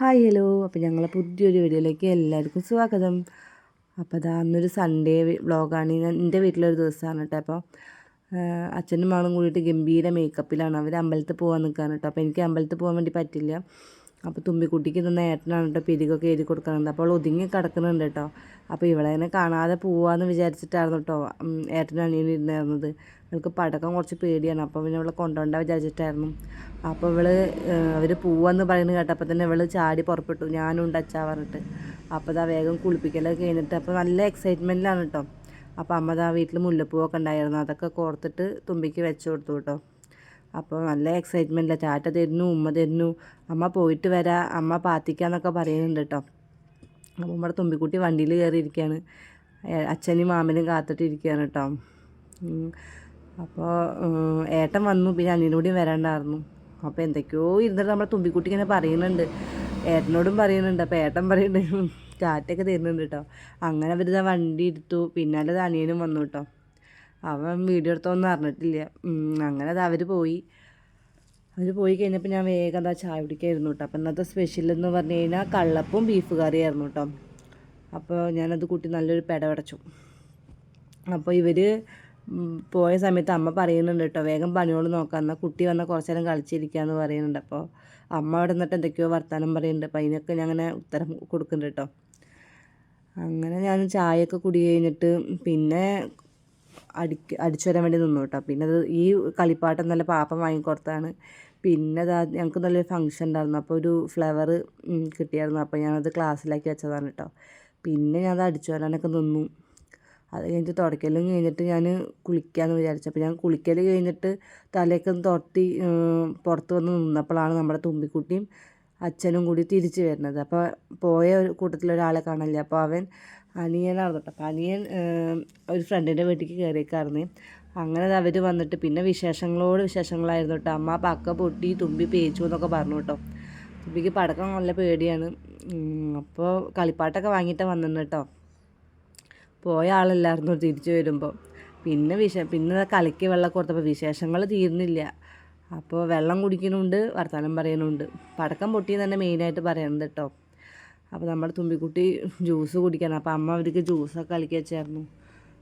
Hi hello. അപ്പോൾ ഞങ്ങളെ പുതിയൊരു വീഡിയോയിലേക്ക് എല്ലാവർക്കും സ്വാഗതം. അപ്പോൾ അതാ അന്നൊരു സൺഡേ വ്ളോഗാണ്. എൻ്റെ വീട്ടിലൊരു ദിവസമാണ് കേട്ടോ. അപ്പോൾ അച്ഛനും മകളും കൂടിയിട്ട് ഗംഭീര മേക്കപ്പിലാണ്. അവർ അമ്പലത്തിൽ പോകാൻ നിൽക്കുകയാണ് കേട്ടോ. അപ്പോൾ എനിക്ക് അമ്പലത്തിൽ പോകാൻ വേണ്ടി പറ്റില്ല. അപ്പോൾ തുമ്പിക്കുട്ടിക്ക് തന്ന ഏട്ടനാണ് കേട്ടോ പിരികൊക്കെ എഴുതി കൊടുക്കുന്നുണ്ട്. അപ്പോൾ ഒതുങ്ങി കിടക്കുന്നുണ്ട് കേട്ടോ. അപ്പോൾ ഇവളെങ്ങനെ കാണാതെ പോവാമെന്ന് വിചാരിച്ചിട്ടായിരുന്നു കേട്ടോ ഏട്ടനും അനിയനും ഇരുന്നായിരുന്നത്. അവൾക്ക് പടക്കം കുറച്ച് പേടിയാണ്. അപ്പോൾ പിന്നെ ഇവളെ കൊണ്ടുപോകേണ്ട വിചാരിച്ചിട്ടായിരുന്നു. അപ്പോൾ അവർ പോവാന്ന് പറയുന്നത് കേട്ടപ്പോൾ തന്നെ ഇവൾ ചാടി പുറപ്പെട്ടു. ഞാനും ഉണ്ട് അച്ഛാ പറഞ്ഞിട്ട്. അപ്പോൾ അതാ വേഗം കുളിപ്പിക്കലൊക്കെ കഴിഞ്ഞിട്ട് അപ്പോൾ നല്ല എക്സൈറ്റ്മെൻറ്റിലാണ് കേട്ടോ. അപ്പോൾ അമ്മ അതാ വീട്ടിൽ മുല്ലപ്പൂവൊക്കെ ഉണ്ടായിരുന്നു, അതൊക്കെ കോർത്തിട്ട് തുമ്പിക്ക് വെച്ച് കൊടുത്തു കേട്ടോ. അപ്പോൾ നല്ല എക്സൈറ്റ്മെൻറ്റില്ല. ചാറ്റ തരുന്നു, ഉമ്മ തരുന്നു, അമ്മ പോയിട്ട് വരാം, അമ്മ പാത്തിക്കാന്നൊക്കെ പറയുന്നുണ്ട് കേട്ടോ. അപ്പോൾ നമ്മുടെ തുമ്പിക്കുട്ടി വണ്ടിയിൽ കയറിയിരിക്കുകയാണ്. അച്ഛനും മാമനും കാത്തിട്ടിരിക്കുകയാണ് കേട്ടോ. അപ്പോൾ ഏട്ടൻ വന്നു, പിന്നെ അനിയനോടും വരാണ്ടായിരുന്നു. അപ്പോൾ എന്തൊക്കെയോ ഇരുന്നിട്ട് നമ്മുടെ തുമ്പിക്കുട്ടി ഇങ്ങനെ പറയുന്നുണ്ട്, ഏട്ടനോടും പറയുന്നുണ്ട്. അപ്പോൾ ഏട്ടൻ പറയുന്നുണ്ട് ചാറ്റൊക്കെ തരുന്നുണ്ട് കേട്ടോ. അങ്ങനെ അവരിതാ വണ്ടി എടുത്തു. പിന്നാലെ അനിയനും വന്നു കേട്ടോ. അവൻ വീഡിയോ എടുത്തോന്നും അറിഞ്ഞിട്ടില്ല. അങ്ങനെ അത് അവർ പോയി കഴിഞ്ഞപ്പോൾ ഞാൻ വേഗം എന്താ ചായ കുടിക്കായിരുന്നു കേട്ടോ. അപ്പോൾ ഇന്നത്തെ സ്പെഷ്യൽ എന്ന് പറഞ്ഞു കഴിഞ്ഞാൽ കള്ളപ്പും ബീഫ് കറിയായിരുന്നു കേട്ടോ. അപ്പോൾ ഞാനത് കൂട്ടി നല്ലൊരു പെടപടച്ചു. അപ്പോൾ ഇവർ പോയ സമയത്ത് അമ്മ പറയുന്നുണ്ട് കേട്ടോ, വേഗം പണിയോട് നോക്കാം, എന്നാൽ കുട്ടി വന്നാൽ കുറച്ച് നേരം കളിച്ചിരിക്കുകയെന്ന് പറയുന്നുണ്ട്. അപ്പോൾ അമ്മ അവിടെ നിന്നിട്ട് എന്തൊക്കെയോ വർത്തമാനം പറയുന്നുണ്ട്. അപ്പോൾ അതിനൊക്കെ ഞാൻ അങ്ങനെ ഉത്തരം കൊടുക്കുന്നുണ്ട് കേട്ടോ. അങ്ങനെ ഞാൻ ചായയൊക്കെ കുടി കഴിഞ്ഞിട്ട് പിന്നെ അടിച്ചു വരാൻ വേണ്ടി നിന്നു കേട്ടോ. പിന്നെ അത് ഈ കളിപ്പാട്ടം നല്ല പാപ്പം വാങ്ങിക്കൊടുത്താണ്. പിന്നെ ഞങ്ങൾക്ക് നല്ലൊരു ഫംഗ്ഷൻ ഉണ്ടായിരുന്നു. അപ്പോൾ ഒരു ഫ്ലവർ കിട്ടിയായിരുന്നു. അപ്പോൾ ഞാനത് ക്ലാസ്സിലാക്കി വെച്ചതാണ് കേട്ടോ. പിന്നെ ഞാനത് അടിച്ചു വരാനൊക്കെ നിന്നു. അത് കഴിഞ്ഞിട്ട് തുടയ്ക്കലും കഴിഞ്ഞിട്ട് ഞാൻ കുളിക്കാമെന്ന് വിചാരിച്ചു. അപ്പോൾ ഞാൻ കുളിക്കൽ കഴിഞ്ഞിട്ട് തലയൊക്കെ ഒന്ന് തൊട്ടി പുറത്ത് വന്ന് നിന്നപ്പോഴാണ് നമ്മുടെ തുമ്പിക്കുട്ടിയും അച്ഛനും കൂടി തിരിച്ച് വരുന്നത്. അപ്പോൾ പോയ ഒരു കൂട്ടത്തിലൊരാളെ കാണില്ല. അപ്പോൾ അവൻ അനിയനായിരുന്നു കേട്ടോ. അപ്പോൾ അനിയൻ ഒരു ഫ്രണ്ടിൻ്റെ വീട്ടിലേക്ക് കയറിയേക്കായിരുന്നു. അങ്ങനെ അവർ വന്നിട്ട് പിന്നെ വിശേഷങ്ങളായിരുന്നു കേട്ടോ. അമ്മ പക്ക പൊട്ടി, തുമ്പി പേച്ചു എന്നൊക്കെ പറഞ്ഞു കേട്ടോ. തുമ്പിക്ക് പടക്കം നല്ല പേടിയാണ്. അപ്പോൾ കളിപ്പാട്ടൊക്കെ വാങ്ങിയിട്ടാണ് വന്നിട്ടുണ്ട് കേട്ടോ. പോയ ആളല്ലായിരുന്നു തിരിച്ചു വരുമ്പോൾ. പിന്നെ കലക്കി വെള്ളം കൊടുത്തപ്പോൾ വിശേഷങ്ങൾ തീർന്നില്ല. അപ്പോൾ വെള്ളം കുടിക്കുന്നുണ്ട്, വർത്തമാനം പറയുന്നുണ്ട്. പടക്കം പൊട്ടിയെന്ന് തന്നെ മെയിനായിട്ട് പറയുന്നത് കേട്ടോ. അപ്പോൾ നമ്മുടെ തുമ്പിക്കുട്ടി ജ്യൂസ് കുടിക്കാൻ, അപ്പോൾ അമ്മ അവർക്ക് ജ്യൂസൊക്കെ കലക്കി വെച്ചായിരുന്നു.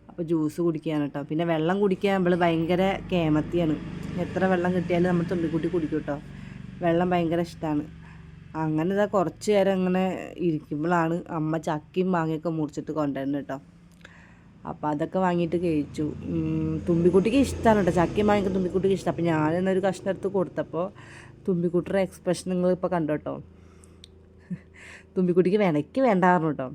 അപ്പോൾ ജ്യൂസ് കുടിക്കാൻ കേട്ടോ. പിന്നെ വെള്ളം കുടിക്കാൻ നമ്മൾ ഭയങ്കര കേമത്തിയാണ്. എത്ര വെള്ളം കിട്ടിയാലും നമ്മുടെ തുമ്പിക്കുട്ടി കുടിക്കും കേട്ടോ. വെള്ളം ഭയങ്കര ഇഷ്ടമാണ്. അങ്ങനെ ഇതാ കുറച്ച് നേരം അങ്ങനെ ഇരിക്കുമ്പോഴാണ് അമ്മ ചക്കയും മാങ്ങയൊക്കെ മുറിച്ചിട്ട് കൊണ്ടുവരുന്നത് കേട്ടോ. അപ്പോൾ അതൊക്കെ വാങ്ങിയിട്ട് കഴിച്ചു. തുമ്പിക്കുട്ടിക്ക് ഇഷ്ടമാണ് കേട്ടോ, ചക്കയും മാങ്ങയൊക്കെ തുമ്പിക്കുട്ടിക്ക് ഇഷ്ടം. അപ്പോൾ ഞാനെന്നൊരു കഷ്ണം എടുത്ത് കൊടുത്തപ്പോൾ തുമ്പിക്കുട്ടിയുടെ എക്സ്പ്രഷൻ നിങ്ങളിപ്പോൾ കണ്ടോ കേട്ടോ. തുമ്പിക്കുട്ടിക്ക് വേണ്ടായിരുന്നു കേട്ടോ.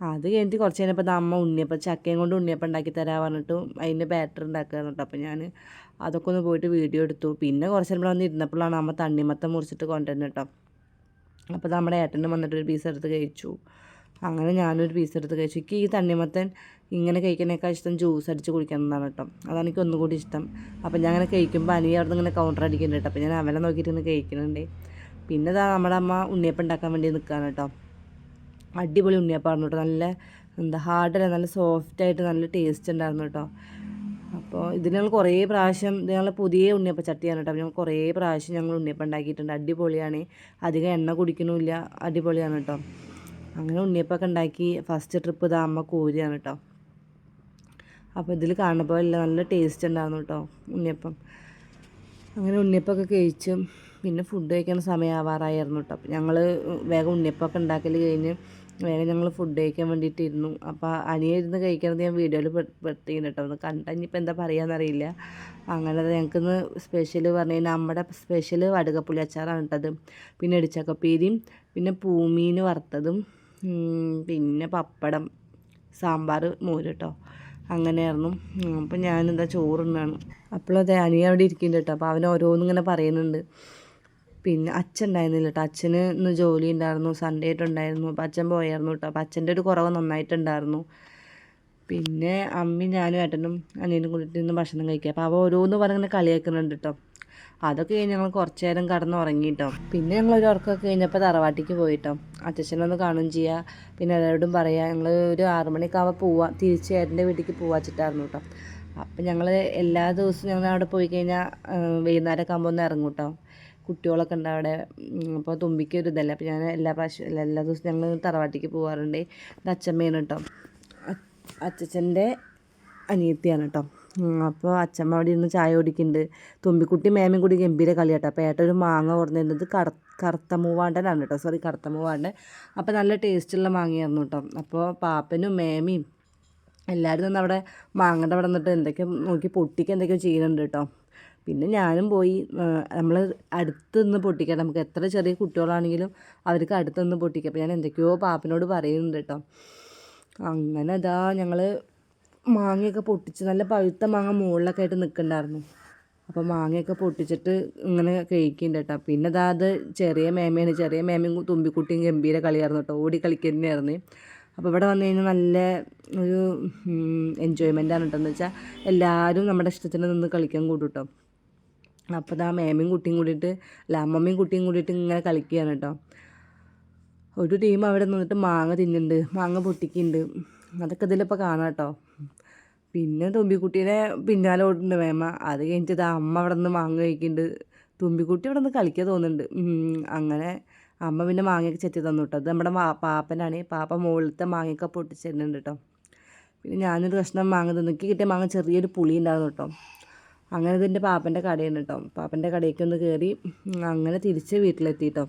അത് കഴിഞ്ഞിട്ട് കുറച്ച് കഴിഞ്ഞപ്പോൾ അമ്മ ചക്കയും കൊണ്ട് ഉണ്ണിയപ്പം ഉണ്ടാക്കി തരാൻ പറഞ്ഞിട്ട് അതിൻ്റെ ബാറ്റർ ഉണ്ടാക്കുകയാണ് കേട്ടോ. അപ്പോൾ ഞാൻ അതൊക്കെ ഒന്ന് പോയിട്ട് വീഡിയോ എടുത്തു. പിന്നെ കുറച്ച് നേരം വന്ന് ഇരുന്നപ്പോഴാണ് അമ്മ തണ്ണിമത്തം മുറിച്ചിട്ട് കൊണ്ടുവരുന്നത് കേട്ടോ. അപ്പോൾ നമ്മുടെ ഏട്ടനും വന്നിട്ടൊരു പീസ് എടുത്ത് കഴിച്ചു. അങ്ങനെ ഞാനൊരു പീസ് എടുത്ത് കഴിച്ചു. എനിക്ക് ഈ തണ്ണിമത്തൻ ഇങ്ങനെ കഴിക്കുന്നതിനേക്കാൾ ഇഷ്ടം ജ്യൂസ് അടിച്ച് കുടിക്കുന്നതാണ് കേട്ടോ. അതാണ് എനിക്ക് ഒന്നുകൂടി ഇഷ്ടം. അപ്പോൾ ഞാൻ അങ്ങനെ കഴിക്കുമ്പോൾ അവിടെ നിന്ന് ഇങ്ങനെ കൗണ്ടർ അടിക്കുന്നുണ്ട് കേട്ടോ. അപ്പോൾ ഞാൻ അവനെ നോക്കിയിട്ട് കഴിക്കുന്നുണ്ട്. പിന്നെ നമ്മുടെ അമ്മ ഉണ്ണിയപ്പം ഉണ്ടാക്കാൻ വേണ്ടി നിൽക്കുകയാണ് കേട്ടോ. അടിപൊളി ഉണ്ണിയപ്പമായിരുന്നു കേട്ടോ. നല്ല ഹാർഡല്ല, നല്ല സോഫ്റ്റായിട്ട് നല്ല ടേസ്റ്റ് ഉണ്ടായിരുന്നു കേട്ടോ. അപ്പോൾ ഇതിന് ഞങ്ങൾ കുറേ പ്രാവശ്യം, ഞങ്ങൾ പുതിയ ഉണ്ണിയപ്പം ചട്ടിയാണ് കേട്ടോ. ഞങ്ങൾ കുറേ പ്രാവശ്യം ഞങ്ങൾ ഉണ്ണിയപ്പം ഉണ്ടാക്കിയിട്ടുണ്ട്. അടിപൊളിയാണ്, അധികം എണ്ണ കുടിക്കണമില്ല, അടിപൊളിയാണ് കേട്ടോ. അങ്ങനെ ഉണ്ണിയപ്പമൊക്കെ ഉണ്ടാക്കി ഫസ്റ്റ് ട്രിപ്പ് ഇതാ അമ്മ കോരിയാണ് കേട്ടോ. അപ്പോൾ ഇതിൽ കാണുമ്പോൾ നല്ല ടേസ്റ്റ് ഉണ്ടായിരുന്നു കേട്ടോ ഉണ്ണിയപ്പം. അങ്ങനെ ഉണ്ണിയപ്പമൊക്കെ കഴിച്ചു. പിന്നെ ഫുഡ് കഴിക്കുന്ന സമയമാവാറായിരുന്നു കേട്ടോ. അപ്പോൾ ഞങ്ങൾ വേഗം ഉണ്ണിയപ്പമൊക്കെ ഉണ്ടാക്കൽ കഴിഞ്ഞ് വേഗം ഞങ്ങൾ ഫുഡ് കഴിക്കാൻ വേണ്ടിയിട്ടിരുന്നു. അപ്പോൾ അനിയിരുന്ന് കഴിക്കണത് ഞാൻ വീഡിയോയിൽ പെടുത്തിയിരുന്നു കേട്ടോ. ഒന്ന് കണ്ടാൽ ഇനിയിപ്പോൾ എന്താ പറയുകയെന്നറിയില്ല. അങ്ങനെ ഞങ്ങൾക്കിന്ന് സ്പെഷ്യൽ പറഞ്ഞു കഴിഞ്ഞാൽ നമ്മുടെ സ്പെഷ്യൽ വടുകപ്പുളി അച്ചാറാണ് കേട്ടത്. പിന്നെ ഇടിച്ചക്കപ്പേരിയും പിന്നെ പൂമീൻ വറുത്തതും പിന്നെ പപ്പടം, സാമ്പാർ, മോര് കേട്ടോ. അങ്ങനെയായിരുന്നു. അപ്പോൾ ഞാനെന്താ ചോറുണ്ണാണ്. അപ്പോഴതേ അനിയ അവിടെ ഇരിക്കുന്നുണ്ട് കേട്ടോ. അപ്പോൾ അവൻ ഓരോന്നിങ്ങനെ പറയുന്നുണ്ട്. പിന്നെ അച്ഛൻ ഉണ്ടായിരുന്നില്ല കേട്ടോ. അച്ഛന് ഇന്ന് ജോലി ഉണ്ടായിരുന്നു, സൺഡേ ആയിട്ടുണ്ടായിരുന്നു. അപ്പോൾ അച്ഛൻ പോയായിരുന്നു കേട്ടോ. അപ്പോൾ അച്ഛൻ്റെ ഒരു കുറവ് നന്നായിട്ടുണ്ടായിരുന്നു. പിന്നെ അമ്മയും ഞാനും ഏട്ടനും അനിയനും കൂടിയിട്ട് ഇന്ന് ഭക്ഷണം കഴിക്കുക. അപ്പോൾ അവ ഓരോന്ന് പറഞ്ഞിങ്ങനെ കളിയാക്കുന്നുണ്ട് കേട്ടോ. അതൊക്കെ കഴിഞ്ഞ് ഞങ്ങൾ കുറച്ച് നേരം കടന്നുറങ്ങി കേട്ടോ. പിന്നെ ഞങ്ങളൊരു ഉറക്കമൊക്കെ കഴിഞ്ഞപ്പോൾ തറവാട്ടിക്ക് പോയിട്ടോ. അച്ഛനൊന്ന് കാണുകയും ചെയ്യുക, പിന്നെ എല്ലാവരോടും പറയുക. ഞങ്ങൾ ഒരു 6 മണിയൊക്കെ ആകുമ്പോൾ തിരിച്ച് ഏട്ടൻ്റെ വീട്ടിലേക്ക് വെച്ചിട്ടായിരുന്നു കേട്ടോ. അപ്പം ഞങ്ങൾ എല്ലാ ദിവസവും ഞങ്ങൾ അവിടെ പോയി കഴിഞ്ഞാൽ വൈകുന്നേരമൊക്കെ ആകുമ്പോൾ ഒന്ന് ഇറങ്ങും കേട്ടോ. കുട്ടികളൊക്കെ ഉണ്ട് അവിടെ. അപ്പോൾ തുമ്പിക്ക് ഒരു ഇതല്ല. അപ്പോൾ ഞാൻ എല്ലാ ദിവസവും ഞങ്ങൾ തറവാട്ടിക്ക് പോകാറുണ്ട്. ഇത് അച്ഛമ്മയാണ് കേട്ടോ, അച്ഛൻ്റെ അനിയത്തിയാണ് കേട്ടോ. അപ്പോൾ അച്ഛമ്മ അവിടെ ഇരുന്ന് ചായ കുടിക്കുന്നുണ്ട്. തുമ്പിക്കുട്ടി മേമയും കൂടി ഗംഭീര കളിയാട്ടോ. അപ്പോൾ ഏട്ടൊരു മാങ്ങ കൊടുത്തിരുന്നത് കറുത്ത മൂവാണ്ടനാണ് കേട്ടോ, കറുത്ത മൂവാണ്ടൻ. അപ്പോൾ നല്ല ടേസ്റ്റുള്ള മാങ്ങയായിരുന്നു കേട്ടോ. അപ്പോൾ പാപ്പനും മേമയും എല്ലാവരും നിന്ന് അവിടെ മാങ്ങയുടെ അവിടെ നിന്നിട്ട് എന്തൊക്കെ നോക്കി പൊട്ടിക്കുക എന്തൊക്കെയോ ചെയ്യുന്നുണ്ട് കേട്ടോ. പിന്നെ ഞാനും പോയി. നമ്മൾ അടുത്ത് നിന്ന് പൊട്ടിക്കാം, നമുക്ക് എത്ര ചെറിയ കുട്ടികളാണെങ്കിലും അവർക്ക് അടുത്ത് നിന്ന് പൊട്ടിക്കാം. അപ്പോൾ ഞാൻ എന്തൊക്കെയോ പാപ്പനോട് പറയുന്നുണ്ട് കേട്ടോ. അങ്ങനെ ഇതാ ഞങ്ങൾ മാങ്ങയൊക്കെ പൊട്ടിച്ച്, നല്ല പഴുത്ത മാങ്ങ മുകളിലൊക്കെ ആയിട്ട് നിൽക്കുന്നുണ്ടായിരുന്നു. അപ്പോൾ മാങ്ങയൊക്കെ പൊട്ടിച്ചിട്ട് ഇങ്ങനെ കഴിക്കുന്നുണ്ട് കേട്ടോ. പിന്നെ അത് ചെറിയ മേമയും തുമ്പിക്കുട്ടിയും ഗംഭീര കളിയായിരുന്നു കേട്ടോ, ഓടി കളിക്കുന്നതായിരുന്നു. അപ്പോൾ ഇവിടെ വന്നു കഴിഞ്ഞാൽ നല്ല ഒരു എൻജോയ്മെൻറ്റാണ് കേട്ടോ. എന്ന് വെച്ചാൽ എല്ലാവരും നമ്മുടെ ഇഷ്ടത്തിന് നിന്ന് കളിക്കാൻ കൂടും കേട്ടോ. അപ്പോൾ മേമയും കുട്ടിയും കൂടിയിട്ട് അമ്മമ്മയും കുട്ടിയും കൂടിയിട്ട് ഇങ്ങനെ കളിക്കുകയാണ് കേട്ടോ. ഒരു ടീം അവിടെ നിന്നിട്ട് മാങ്ങ തിന്നുന്നുണ്ട്, മാങ്ങ പൊട്ടിക്കുന്നുണ്ട്. അതൊക്കെ ഇതിലിപ്പോൾ കാണാം കേട്ടോ. പിന്നെ തുമ്പിക്കുട്ടീനെ പിന്നാലെ ഓടുന്നുണ്ട് മേമ. അത് കഴിഞ്ഞിട്ട് അമ്മ അവിടെ നിന്ന് മാങ്ങ കഴിക്കുന്നുണ്ട്. തുമ്പിക്കുട്ടി അവിടെ നിന്ന് കളിക്കാൻ തോന്നുന്നുണ്ട്. അങ്ങനെ അമ്മ പിന്നെ മാങ്ങയൊക്കെ ചെത്തി തന്നു കേട്ടോ. അത് നമ്മുടെ പാപ്പനാണ്. പാപ്പ മുകളിലത്തെ മാങ്ങയൊക്കെ പൊട്ടിച്ചിരുന്നുണ്ട് കേട്ടോ. പിന്നെ ഞാനൊരു കഷ്ണം മാങ്ങ തിന്നൊക്കെ കിട്ടിയ മാങ്ങ ചെറിയൊരു പുളി ഉണ്ടായിരുന്നു കേട്ടോ. അങ്ങനെ ഇതിൻ്റെ പാപ്പൻ്റെ കടയാണ് കേട്ടോ. പാപ്പൻ്റെ കടയ്ക്ക് ഒന്ന് കയറി അങ്ങനെ തിരിച്ച് വീട്ടിലെത്തി കേട്ടോ.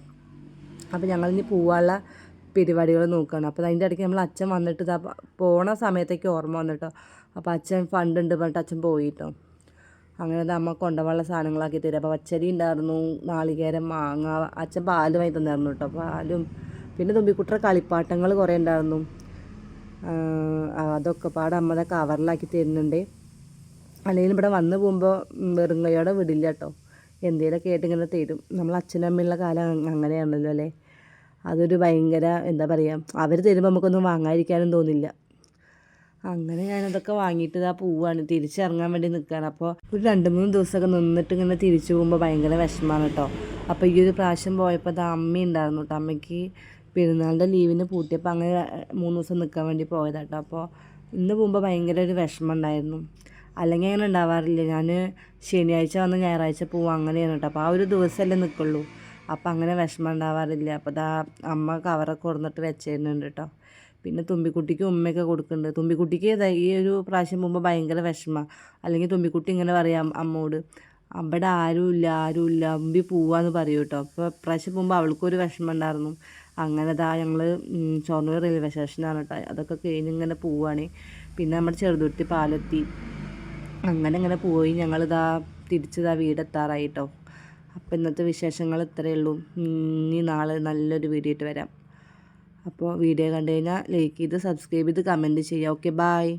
അപ്പോൾ ഞങ്ങളിനി പോവാനുള്ള പരിപാടികൾ നോക്കുകയാണ്. അപ്പോൾ അതിൻ്റെ ഇടയ്ക്ക് നമ്മൾ അച്ഛൻ വന്നിട്ട് പോണ സമയത്തേക്ക് ഓർമ്മ വന്നിട്ടോ. അപ്പോൾ അച്ഛൻ ഫണ്ട് ഉണ്ട് പറഞ്ഞിട്ട് അച്ഛൻ പോയിട്ടോ. അങ്ങനെ അമ്മ കൊണ്ടുപോകാനുള്ള സാധനങ്ങളാക്കി തരും. അപ്പോൾ പച്ചരി ഉണ്ടായിരുന്നു, നാളികേരം, മാങ്ങ, അച്ഛൻ പാല് വാങ്ങി തന്നായിരുന്നു കേട്ടോ. പാലും പിന്നെ തുമ്പിക്കുട്ടറെ കളിപ്പാട്ടങ്ങൾ കുറേ ഉണ്ടായിരുന്നു. അതൊക്കെ പാടെ അമ്മ കവറിലാക്കി തരുന്നുണ്ട്. അല്ലെങ്കിൽ ഇവിടെ വന്ന് പോകുമ്പോൾ വെറും കൈയോടെ വിടില്ല കേട്ടോ, എന്തെങ്കിലുമൊക്കെ ആയിട്ട് ഇങ്ങനെ തരും. നമ്മൾ അച്ഛനും അമ്മയുള്ള കാലം അങ്ങനെയാണല്ലോ അല്ലേ. അതൊരു ഭയങ്കര എന്താ പറയുക, അവർ തരുമ്പോൾ നമുക്കൊന്നും വാങ്ങാതിരിക്കാനും തോന്നില്ല. അങ്ങനെ ഞാനതൊക്കെ വാങ്ങിയിട്ട് പോവുകയാണ്, തിരിച്ചിറങ്ങാൻ വേണ്ടി നിൽക്കുകയാണ്. അപ്പോൾ ഒരു 2-3 ദിവസമൊക്കെ നിന്നിട്ട് ഇങ്ങനെ തിരിച്ചു പോകുമ്പോൾ ഭയങ്കര വിഷമമാണ് കേട്ടോ. അപ്പോൾ ഈ ഒരു പ്രാവശ്യം പോയപ്പോൾ അമ്മ ഉണ്ടായിരുന്നു കേട്ടോ. അമ്മയ്ക്ക് പെരുന്നാളിൻ്റെ ലീവിന് പൂട്ടിയപ്പോൾ അങ്ങനെ 3 ദിവസം നിൽക്കാൻ വേണ്ടി പോയതാട്ടോ. അപ്പോൾ ഇന്ന് പോകുമ്പോൾ ഭയങ്കര ഒരു വിഷമം ഉണ്ടായിരുന്നു. അല്ലെങ്കിൽ അങ്ങനെ ഉണ്ടാവാറില്ല. ഞാൻ ശനിയാഴ്ച വന്ന് ഞായറാഴ്ച പോവും, അങ്ങനെയാണ് കേട്ടോ. അപ്പോൾ ആ ഒരു ദിവസമല്ലേ നിൽക്കുള്ളൂ. അപ്പോൾ അങ്ങനെ വിഷമം ഉണ്ടാവാറില്ല. അപ്പോൾ അമ്മ കവറൊക്കെ കൊടുന്നിട്ട് വെച്ചിരുന്നുണ്ട് കേട്ടോ. പിന്നെ തുമ്പിക്കുട്ടിക്ക് ഉമ്മയൊക്കെ കൊടുക്കുന്നുണ്ട്. തുമ്പിക്കുട്ടിക്ക് ഈ ഒരു പ്രാവശ്യം പോകുമ്പോൾ ഭയങ്കര വിഷമമാണ്. അല്ലെങ്കിൽ തുമ്പിക്കുട്ടി ഇങ്ങനെ പറയാം അമ്മോട്, അവിടെ ആരുമില്ല അമ്പി പോവാന്ന് പറയൂ കേട്ടോ. അപ്പോൾ പ്രാവശ്യം പോകുമ്പോൾ അവൾക്കൊരു വിഷമം ഉണ്ടായിരുന്നു. അങ്ങനെ ഞങ്ങൾ ഷൊർണൂർ റെയിൽവേ സ്റ്റേഷനാണ് കേട്ടോ. അതൊക്കെ കഴിഞ്ഞ് ഇങ്ങനെ പോവുകയാണ്. പിന്നെ നമ്മുടെ ചെറുതുരുത്തി പാലെത്തി. അങ്ങനെ പോയി ഞങ്ങൾ തിരിച്ച് വീടെത്താറായി കേട്ടോ. അപ്പോൾ ഇന്നത്തെ വിശേഷങ്ങൾ ഇത്രയേ ഉള്ളൂ. ഇനി നാളെ നല്ലൊരു വീഡിയോ ആയിട്ട് വരാം. അപ്പോൾ വീഡിയോ കണ്ടു കഴിഞ്ഞാൽ ലൈക്ക് ചെയ്ത് സബ്സ്ക്രൈബ് ചെയ്ത് കമൻറ്റ് ചെയ്യുക. Okay, bye.